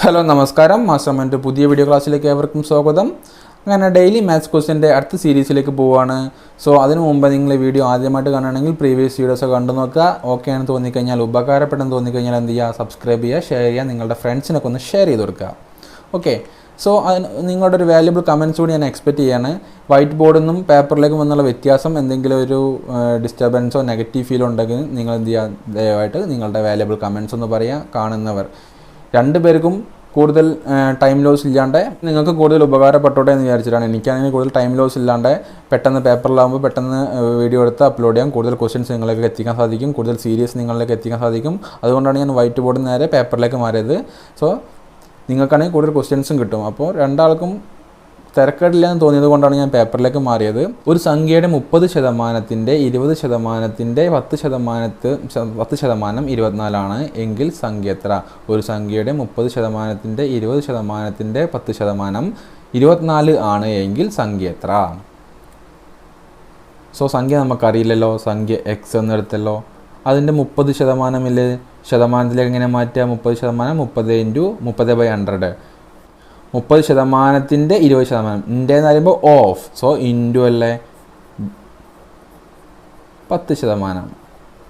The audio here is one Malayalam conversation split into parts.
ഹലോ നമസ്കാരം മാസ്റ്റർമൈൻഡ് പുതിയ വീഡിയോ ക്ലാസ്സിലേക്ക് ഏവർക്കും സ്വാഗതം. അങ്ങനെ ഡെയിലി മാത്സ് ക്വസ്റ്റ്യൻ്റെ അടുത്ത സീരീസിലേക്ക് പോവുകയാണ്. സോ അതിനു മുമ്പ് നിങ്ങൾ വീഡിയോ ആദ്യമായിട്ട് കാണുകയാണെങ്കിൽ പ്രീവിയസ് വീഡിയോസ് കണ്ടു നോക്കുക. ഓക്കെ ആണെന്ന് തോന്നിക്കഴിഞ്ഞാൽ, ഉപകാരപ്പെട്ടെന്ന് തോന്നിക്കഴിഞ്ഞാൽ എന്ത് ചെയ്യുക, സബ്സ്ക്രൈബ് ചെയ്യുക, ഷെയർ ചെയ്യുക, നിങ്ങളുടെ ഫ്രണ്ട്സിനൊക്കെ ഒന്ന് ഷെയർ ചെയ്ത് കൊടുക്കുക. ഓക്കെ, സോ നിങ്ങളുടെ ഒരു വാല്യുബിൾ കമൻറ്റ്സ് കൂടി ഞാൻ എക്സ്പെക്റ്റ് ചെയ്യാണ്. വൈറ്റ് ബോർഡിൽ നിന്നും പേപ്പറിലേക്കും വന്നുള്ള വ്യത്യാസം, എന്തെങ്കിലും ഒരു ഡിസ്റ്റർബൻസോ നെഗറ്റീവ് ഫീലോ ഉണ്ടെങ്കിൽ നിങ്ങൾ എന്ത് ചെയ്യുക, ദയവായിട്ട് നിങ്ങളുടെ വാല്യുബിൾ കമൻറ്റ്സ് ഒന്ന് പറയുക. കാണുന്നവർ രണ്ടുപേർക്കും കൂടുതൽ ടൈം ലോസ് ഇല്ലാണ്ട് നിങ്ങൾക്ക് കൂടുതൽ ഉപകാരപ്പെട്ടോട്ടെ എന്ന് വിചാരിച്ചിട്ടാണ്. എനിക്കാണെങ്കിൽ കൂടുതൽ ടൈം ലോസ് ഇല്ലാണ്ട് പെട്ടെന്ന് പേപ്പറിലാകുമ്പോൾ പെട്ടെന്ന് വീഡിയോ എടുത്ത് അപ്ലോഡ് ചെയ്യാം. കൂടുതൽ ക്വസ്റ്റ്യൻസ് നിങ്ങളിലേക്ക് എത്തിക്കാൻ സാധിക്കും, കൂടുതൽ സീരീസ് നിങ്ങളിലേക്ക് എത്തിക്കാൻ സാധിക്കും. അതുകൊണ്ടാണ് ഞാൻ വൈറ്റ് ബോർഡിൽ നേരെ പേപ്പറിലേക്ക് മാറിയത്. സോ നിങ്ങൾക്കാണെങ്കിൽ കൂടുതൽ ക്വസ്റ്റ്യൻസും കിട്ടും. അപ്പോൾ രണ്ടാൾക്കും തിരക്കേടില്ല എന്ന് തോന്നിയത് കൊണ്ടാണ് ഞാൻ പേപ്പറിലേക്ക് മാറിയത്. ഒരു സംഖ്യയുടെ 30%, 20%, 10% 24 എങ്കിൽ സംഖ്യ എത്ര? ഒരു സംഖ്യയുടെ 30%, 20%, 10% 24 ആണ് എങ്കിൽ സംഖ്യ എത്ര? സോ സംഖ്യ നമുക്കറിയില്ലല്ലോ. സംഖ്യ എക്സ് എന്നെടുത്തല്ലോ. അതിൻ്റെ 30% ശതമാനത്തിലേക്ക് എങ്ങനെ മാറ്റുക? 30% 30 × 30/100. 30%, 20%. ഇൻ്റെന്ന് പറയുമ്പോൾ ഓഫ്. സോ ഇൻറ്റു അല്ലേ 10%.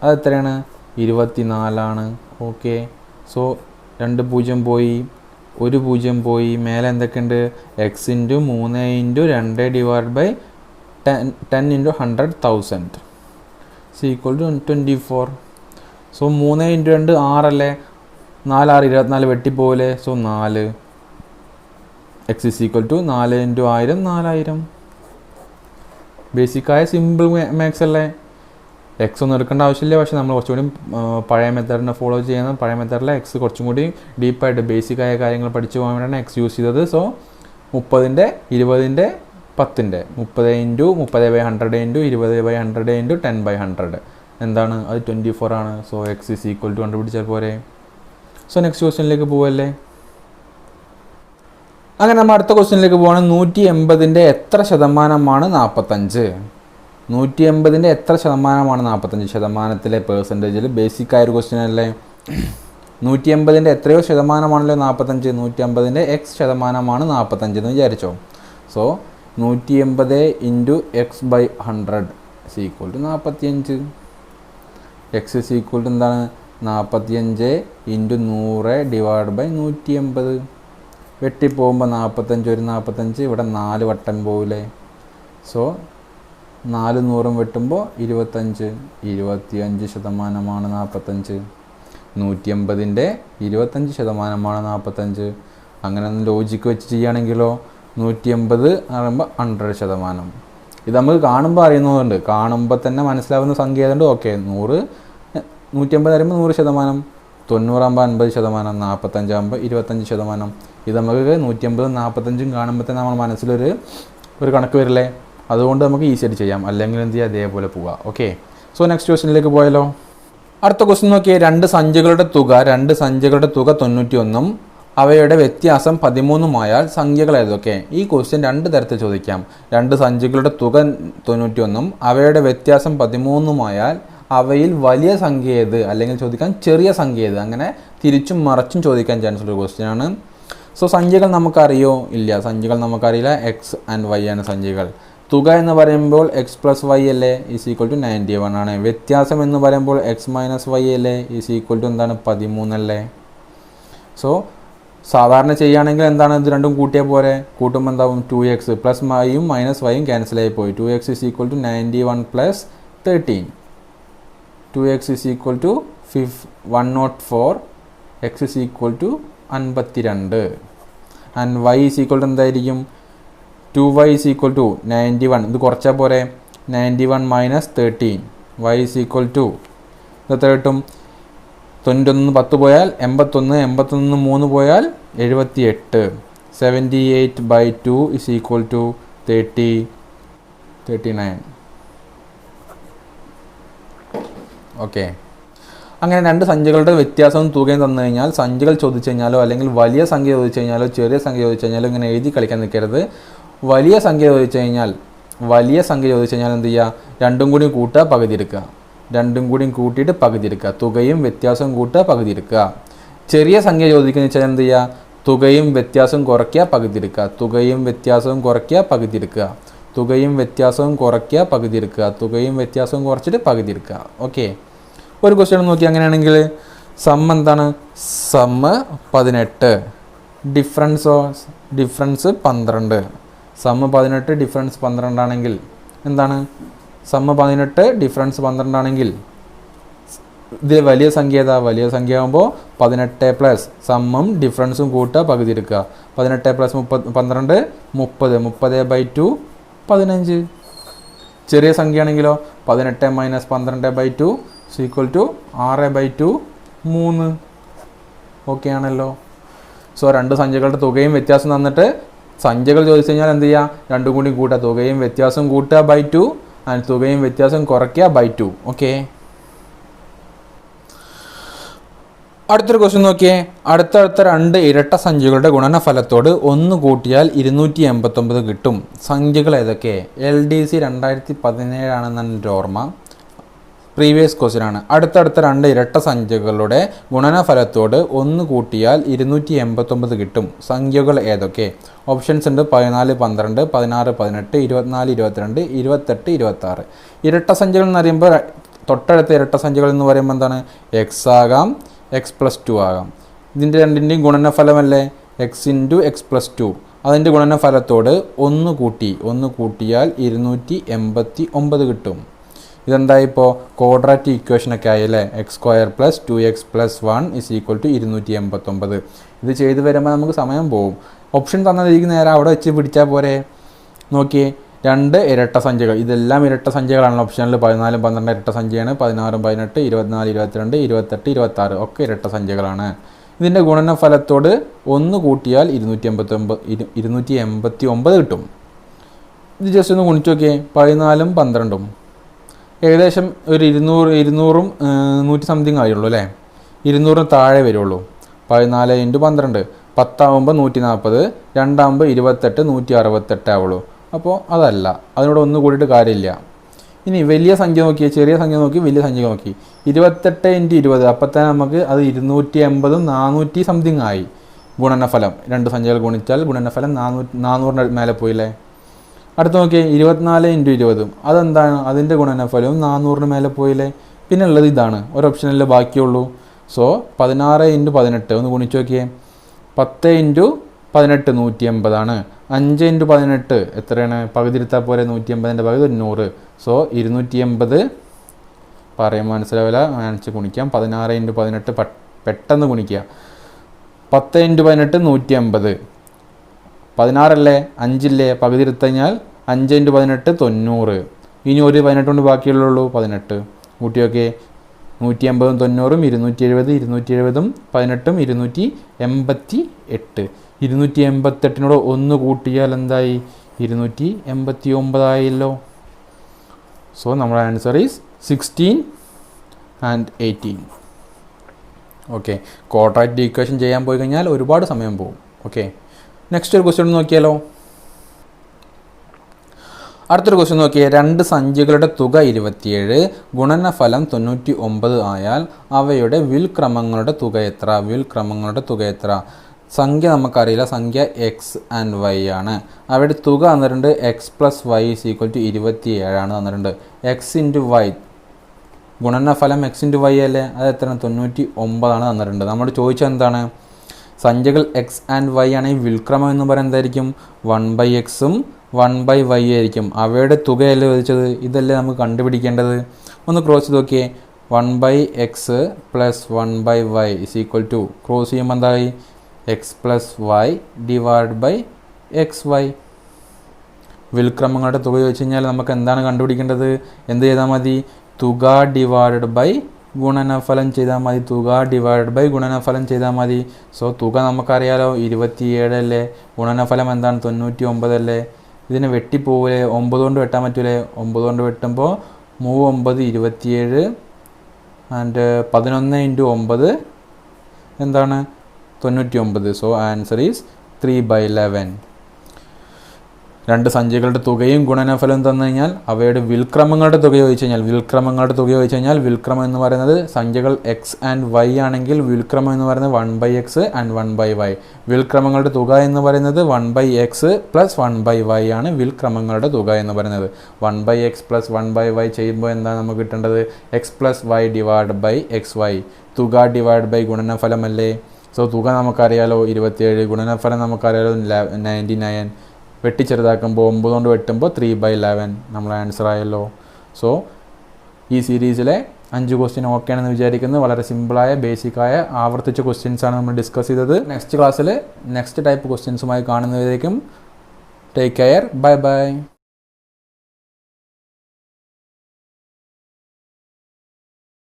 അത് എത്രയാണ്? 24. ഓക്കെ, സോ 2 0 പോയി, 1 0 പോയി. മേലെ എന്തൊക്കെയുണ്ട്? X into 3 × 2 / 10 × 100,000 = 24. സോ 3 × 2 6 അല്ലേ? 4 6 24 വെട്ടിപ്പോലെ. സോ 4. x = 4 × 1000 4000. ബേസിക്കായ സിമ്പിൾ മാത്സ് അല്ലേ? എക്സ് ഒന്നും എടുക്കേണ്ട ആവശ്യമില്ല. പക്ഷേ നമ്മൾ കുറച്ചുകൂടി പഴയ മെത്തേഡിനെ ഫോളോ ചെയ്യുന്ന പഴയ മെത്തേഡിലെ എക്സ് കുറച്ചും കൂടി ഡീപ്പായിട്ട് ബേസിക്കായ കാര്യങ്ങൾ പഠിച്ചു പോകാൻ വേണ്ടിയാണ് എക്സ് യൂസ് ചെയ്തത്. സോ 30, 20, 10. 30 × 30/100 × 20/100 × 10/100 എന്താണ്? അത് 24 ആണ്. സോ x = കണ്ടുപിടിച്ചാൽ പോരെ. സോ നെക്സ്റ്റ് ക്വസ്റ്റ്യനിലേക്ക് പോവല്ലേ. അങ്ങനെ നമ്മൾ അടുത്ത ക്വസ്റ്റ്യനിലേക്ക് പോകണം. 180 എത്ര ശതമാനമാണ് 45? 180 എത്ര ശതമാനമാണ് 45? ശതമാനത്തിലെ പെർസെൻറ്റേജിൽ ബേസിക്കായ ഒരു ക്വസ്റ്റ്യൻ അല്ലേ. 180 എത്രയോ ശതമാനമാണല്ലോ 45. 150 x ശതമാനമാണ് 45 എന്ന് വിചാരിച്ചോ. So 180 × x/100 = 45. x എന്താണ്? 45 × 100 / 180. വെട്ടിപ്പോകുമ്പോൾ 45 ഒരു 45, ഇവിടെ 4 വട്ടം പോവില്ലേ. സോ 4 100 വെട്ടുമ്പോൾ 25. 25% 45. 180 25% 45. അങ്ങനെ ഒന്ന് ലോജിക്ക് വെച്ച് ചെയ്യുകയാണെങ്കിലോ 180 പറയുമ്പോൾ 100%. ഇത് നമുക്ക് കാണുമ്പോൾ അറിയുന്നതുകൊണ്ട്, കാണുമ്പോൾ തന്നെ മനസ്സിലാവുന്ന സംഖ്യ ആയതുകൊണ്ട് ഓക്കെ. 180 പറയുമ്പോൾ 100%, 90 ആകുമ്പോൾ 50%, 45 ആകുമ്പോൾ 25%. ഇത് നമുക്ക് 180 45 കാണുമ്പോൾ തന്നെ നമ്മുടെ മനസ്സിലൊരു കണക്ക് വരില്ലേ. അതുകൊണ്ട് നമുക്ക് ഈസി ആയിട്ട് ചെയ്യാം. അല്ലെങ്കിൽ എന്ത് ചെയ്യുക, അതേപോലെ പോവുക. ഓക്കെ, സോ നെക്സ്റ്റ് ക്വസ്റ്റ്യനിലേക്ക് പോയാലോ. അടുത്ത ക്വസ്റ്റ്യൻ നോക്കിയേ. 2 സംഖ്യകളുടെ തുക 91 അവയുടെ വ്യത്യാസം 13 ആയാൽ സംഖ്യകൾ ഏതൊക്കെ? ഈ ക്വസ്റ്റ്യൻ 2 തരത്തിൽ ചോദിക്കാം. 2 സംഖ്യകളുടെ തുക 91 അവയുടെ വ്യത്യാസം 13 ആയാൽ അവയിൽ വലിയ സംഖ്യ ഏത്? അല്ലെങ്കിൽ ചോദിക്കാൻ ചെറിയ സംഖ്യ ഏത്? അങ്ങനെ തിരിച്ചും മറിച്ചും ചോദിക്കാൻ ചാൻസ് ഉള്ള ക്വസ്റ്റ്യൻ ആണ്. സോ സംഖ്യകൾ നമുക്കറിയോ? ഇല്ല, സംഖ്യകൾ നമുക്കറിയില്ല. എക്സ് ആൻഡ് വൈ ആണ് സംഖ്യകൾ. തുക എന്ന് പറയുമ്പോൾ x + y അല്ലേ = 91 ആണ്. വ്യത്യാസം എന്ന് പറയുമ്പോൾ x - y അല്ലേ = എന്താണ്? 13 അല്ലേ. സോ സാധാരണ ചെയ്യുകയാണെങ്കിൽ എന്താണ്? ഇത് രണ്ടും കൂട്ടിയാൽ പോരെ. കൂട്ടുമ്പോൾ എന്താവും? 2x + y-യും -y-യും ക്യാൻസൽ ആയി പോയി. 2x = 91 + 13. 2x = 104. x = 52. And y = എന്തായിരിക്കും? 2y = 91. ഇത് കുറച്ചാൽ പോരെ. 91 - 13. y = ഇത് കിട്ടും 91 10 പോയാൽ 81. 81 3 പോയാൽ 78. 78/2 = 39. ഓക്കെ, അങ്ങനെ 2 സംഖ്യകളുടെ വ്യത്യാസവും തുകയും തന്നു കഴിഞ്ഞാൽ സംഖ്യകൾ ചോദിച്ചു കഴിഞ്ഞാലോ അല്ലെങ്കിൽ വലിയ സംഖ്യ ചോദിച്ചു കഴിഞ്ഞാലോ ചെറിയ സംഖ്യ ചോദിച്ചു കഴിഞ്ഞാലോ ഇങ്ങനെ എഴുതി കളിക്കാൻ നിൽക്കരുത്. വലിയ സംഖ്യ ചോദിച്ചു കഴിഞ്ഞാൽ എന്ത് ചെയ്യുക? രണ്ടും കൂടി കൂട്ടുക, പകുതി എടുക്കുക. രണ്ടും കൂടി കൂട്ടിയിട്ട് പകുതി എടുക്കുക. തുകയും വ്യത്യാസവും കൂട്ടുക, പകുതി എടുക്കുക. ചെറിയ സംഖ്യ ചോദിക്കുന്ന വെച്ചാൽ എന്ത് ചെയ്യുക? തുകയും വ്യത്യാസവും കുറയ്ക്കുക പകുതി എടുക്കുക, തുകയും വ്യത്യാസവും കുറയ്ക്കുക പകുതി എടുക്കുക, തുകയും വ്യത്യാസവും കുറയ്ക്കുക പകുതി എടുക്കുക, തുകയും വ്യത്യാസവും കുറച്ചിട്ട് പകുതി എടുക്കുക. ഓക്കെ, ഒരു ക്വസ്റ്റ്യൻ നോക്കി. അങ്ങനെയാണെങ്കിൽ സം എന്താണ്? Sum 18, difference 12. സമ്മ് 18 ഡിഫറൻസ് 12 ആണെങ്കിൽ എന്താണ്? സമ്മ് 18 ഡിഫറൻസ് 12 ആണെങ്കിൽ ഇതിൽ വലിയ സംഖ്യ ഏതാ? വലിയ സംഖ്യ ആകുമ്പോൾ 18 പ്ലസ് സമ്മും ഡിഫറൻസും കൂട്ടുക പകുതി എടുക്കുക. 18 പ്ലസ് 12 30/2 15. ചെറിയ സംഖ്യ ആണെങ്കിലോ 18 മൈനസ് 12/2 = 6/2 3. ഓക്കെ ആണല്ലോ. സോ രണ്ട് സംഖ്യകളുടെ തുകയും വ്യത്യാസം തന്നിട്ട് സംഖ്യകൾ ചോദിച്ചു കഴിഞ്ഞാൽ എന്ത് ചെയ്യുക? രണ്ടും കൂടി കൂട്ടുക, തുകയും വ്യത്യാസം കൂട്ടുക /2 ആൻഡ് തുകയും വ്യത്യാസം കുറയ്ക്കുക /2. ഓക്കെ, അടുത്തൊരു ക്വസ്റ്റ്യൻ നോക്കിയേ. അടുത്തടുത്ത രണ്ട് ഇരട്ട സംഖ്യകളുടെ ഗുണനഫലത്തോട് 1 കൂട്ടിയാൽ 289 കിട്ടും. സംഖ്യകൾ ഏതൊക്കെ? LDC 2017 ആണെന്നാണ് എൻ്റെ ഓർമ്മ. പ്രീവിയസ് ക്വസ്റ്റ്യൻ ആണ്. അടുത്തടുത്ത രണ്ട് ഇരട്ട സംഖ്യകളുടെ ഗുണനഫലത്തോട് 1 കൂട്ടിയാൽ 289 കിട്ടും. സംഖ്യകൾ ഏതൊക്കെ? ഓപ്ഷൻസ് ഉണ്ട്: 14 12, 16 18, 24 22, 28 26. ഇരട്ട സംഖ്യകൾ എന്ന് പറയുമ്പോൾ തൊട്ടടുത്ത ഇരട്ട സംഖ്യകൾ എന്ന് പറയുമ്പോൾ എന്താണ്? X ആകാം, X+2 ആകാം. ഇതിൻ്റെ രണ്ടിൻ്റെയും ഗുണനഫലമല്ലേ X × X+2. അതിൻ്റെ ഗുണനഫലത്തോട് 1 കൂട്ടിയാൽ 289 കിട്ടും. ഇതെന്തായി? ഇപ്പോൾ ക്വാഡ്രാറ്റിക് ഇക്വേഷനൊക്കെ ആയല്ലേ? x² + 2x + 1 = 289. ഇത് ചെയ്ത് വരുമ്പോൾ നമുക്ക് സമയം പോകും. ഓപ്ഷൻ തന്നതിരിക്കും നേരെ അവിടെ വെച്ച് പിടിച്ചാൽ പോരെ. നോക്കിയേ, രണ്ട് ഇരട്ട സംഖ്യകൾ, ഇതെല്ലാം ഇരട്ട സംഖ്യകളാണ്. ഓപ്ഷനിൽ 14 12 ഇരട്ട സംഖ്യയാണ്, 16 18, 24 22, 28 26 ഒക്കെ ഇരട്ട സംഖ്യകളാണ്. ഇതിൻ്റെ ഗുണനഫലത്തോട് 1 കൂട്ടിയാൽ 289 കിട്ടും. ഇത് ജസ്റ്റ് ഒന്ന് ഗുണിച്ച് നോക്കിയേ. 14ഉം 12ഉം ഏകദേശം ഒരു 200 100 സംതിങ് ആയുള്ളൂ അല്ലേ? 200 താഴെ വരുള്ളൂ. 14 × 12 10 ആകുമ്പോൾ 140, 2 ആകുമ്പോൾ 28 168 ആവുള്ളൂ. അപ്പോൾ അതല്ല, അതിനോട് 1 കൂടിയിട്ട് കാര്യമില്ല. ഇനി വലിയ സംഖ്യ നോക്കിയാൽ, ചെറിയ സംഖ്യ നോക്കി, വലിയ സംഖ്യ നോക്കി. 28 × 20 അപ്പോൾ തന്നെ നമുക്ക് അത് 280 400 സംതിങ് ആയി ഗുണനഫലം. രണ്ട് സംഖ്യകൾ ഗുണിച്ചാൽ ഗുണനഫലം 400 മേലെ പോയില്ലേ? അടുത്ത് നോക്കിയേ, 24 × 20 അതെന്താണ്? അതിൻ്റെ ഗുണനഫലവും 400 മേലെ പോയില്ലേ? പിന്നെ ഉള്ളത് ഇതാണ്, ഒരു ഓപ്ഷനല്ലേ ബാക്കിയുള്ളൂ. സോ 16 × 18 ഒന്ന് ഗുണിച്ച് നോക്കിയേ. 10 × 18 180 ആണ്. 5 × 18 എത്രയാണ്? പകുതി എടുത്താൽ പോലെ 180ൻ്റെ പകുതി 100. സോ 280 പറയുമ്പോൾ മനസ്സിലാവില്ല, കാണിച്ച് ഗുണിക്കാം. 16 × 18 പെട്ടെന്ന് ഗുണിക്കുക. 10 × 18 180. 16 അല്ലേ? 5 ഇല്ലേ? പകുതി എടുത്തു കഴിഞ്ഞാൽ 5 × 18 90. ഇനി ഒരു 18 കൊണ്ട് ബാക്കിയുള്ളൂ 18. കൂട്ടിയൊക്കെ 180ഉം 90ഉം 270, 270ഉം 18ഉം 288. 288നോട് 1 കൂട്ടിയാൽ എന്തായി? 289 ആയല്ലോ. സോ നമ്മുടെ answer is 16 and 18. Okay, quadratic equation ചെയ്യാൻ പോയി കഴിഞ്ഞാൽ ഒരുപാട് സമയം പോകും. ഓക്കെ, നെക്സ്റ്റ് ഒരു ക്വസ്റ്റ്യൻ നോക്കിയാലോ. അടുത്തൊരു ക്വസ്റ്റ്യൻ നോക്കിയാൽ, രണ്ട് സംഖ്യകളുടെ തുക 27, ഗുണനഫലം 99 ആയാൽ അവയുടെ വിൽക്രമങ്ങളുടെ തുക എത്ര? സംഖ്യ നമുക്കറിയില്ല, സംഖ്യ X and Y ആണ്. അവയുടെ തുക തന്നിട്ടുണ്ട് X + Y = 27 ആണ് തന്നിട്ടുണ്ട്. X × Y, ഗുണനഫലം X × Y അല്ലേ? അത് എത്ര? 99 ആണ് തന്നിട്ടുണ്ട്. നമ്മൾ ചോദിച്ചത് എന്താണ്? സംഖ്യകൾ X and Y ആണെങ്കിൽ വിൽക്രമം എന്ന് പറയുന്നത് എന്തായിരിക്കും? 1/X-ഉം 1/Y ആയിരിക്കും. അവയുടെ തുകയല്ലേ ചോദിച്ചത്? ഇതല്ലേ നമുക്ക് കണ്ടുപിടിക്കേണ്ടത്. ഒന്ന് ക്രോസ് ചെയ്ത് നോക്കിയേ. 1/X + 1/Y = ക്രോസ് ചെയ്യുമ്പോൾ എന്തായി? X + Y / XY. വിൽക്രമങ്ങളുടെ തുക ചോദിച്ചു കഴിഞ്ഞാൽ നമുക്ക് എന്താണ് കണ്ടുപിടിക്കേണ്ടത്? എന്ത് ചെയ്താൽ മതി? തുക / ഗുണനഫലം ചെയ്താൽ മതി. ഗുണനഫലം ചെയ്താൽ മതി. സോ തുക നമുക്കറിയാലോ 27 അല്ലേ? ഗുണനഫലം എന്താണ്? 99 അല്ലേ? ഇതിനെ വെട്ടിപ്പോവില്ലേ? 9 കൊണ്ട് വെട്ടാൻ പറ്റൂലേ? 9 കൊണ്ട് വെട്ടുമ്പോൾ 3 9 27 ആൻഡ് 11 × 9 എന്താണ്? 99. So answer is 3/11. രണ്ട് സംഖ്യകളുടെ തുകയും ഗുണനഫലവും തന്നു കഴിഞ്ഞാൽ അവയുടെ വിൽക്രമങ്ങളുടെ തുക ചോദിച്ചു കഴിഞ്ഞാൽ വിൽക്രമം എന്ന് പറയുന്നത് സംഖ്യകൾ എക്സ് ആൻഡ് വൈ ആണെങ്കിൽ വിൽക്രമം എന്ന് പറയുന്നത് 1/x ആൻഡ് 1/y. വിൽക്രമങ്ങളുടെ തുക എന്ന് പറയുന്നത് 1/x പ്ലസ് 1/y ആണ് വിൽക്രമങ്ങളുടെ തുക എന്ന് പറയുന്നത്. 1/x പ്ലസ് 1/y ചെയ്യുമ്പോൾ എന്താണ് നമുക്ക് കിട്ടേണ്ടത്? X plus y divide by x y. തുക ഡിവൈഡ് ബൈ ഗുണനഫലമല്ലേ? സോ തുക നമുക്കറിയാലോ 27, ഗുണനഫലം നമുക്കറിയാലോ 99. വെട്ടിച്ചെറുതാക്കുമ്പോൾ 9 കൊണ്ട് വെട്ടുമ്പോൾ 3/11 നമ്മളെ ആൻസർ ആയല്ലോ. സോ ഈ സീരീസിലെ 5 ക്വസ്റ്റ്യൻ ഓക്കെ ആണെന്ന് വിചാരിക്കുന്നത്. വളരെ സിമ്പിളായ ബേസിക്കായ ആവർത്തിച്ച ക്വസ്റ്റ്യൻസ് ആണ് നമ്മൾ ഡിസ്കസ് ചെയ്തത്. നെക്സ്റ്റ് ക്ലാസ്സിൽ നെക്സ്റ്റ് ടൈപ്പ് ക്വസ്റ്റ്യൻസുമായി കാണുന്നതിലേക്കും ടേക്ക് കെയർ. Bye by.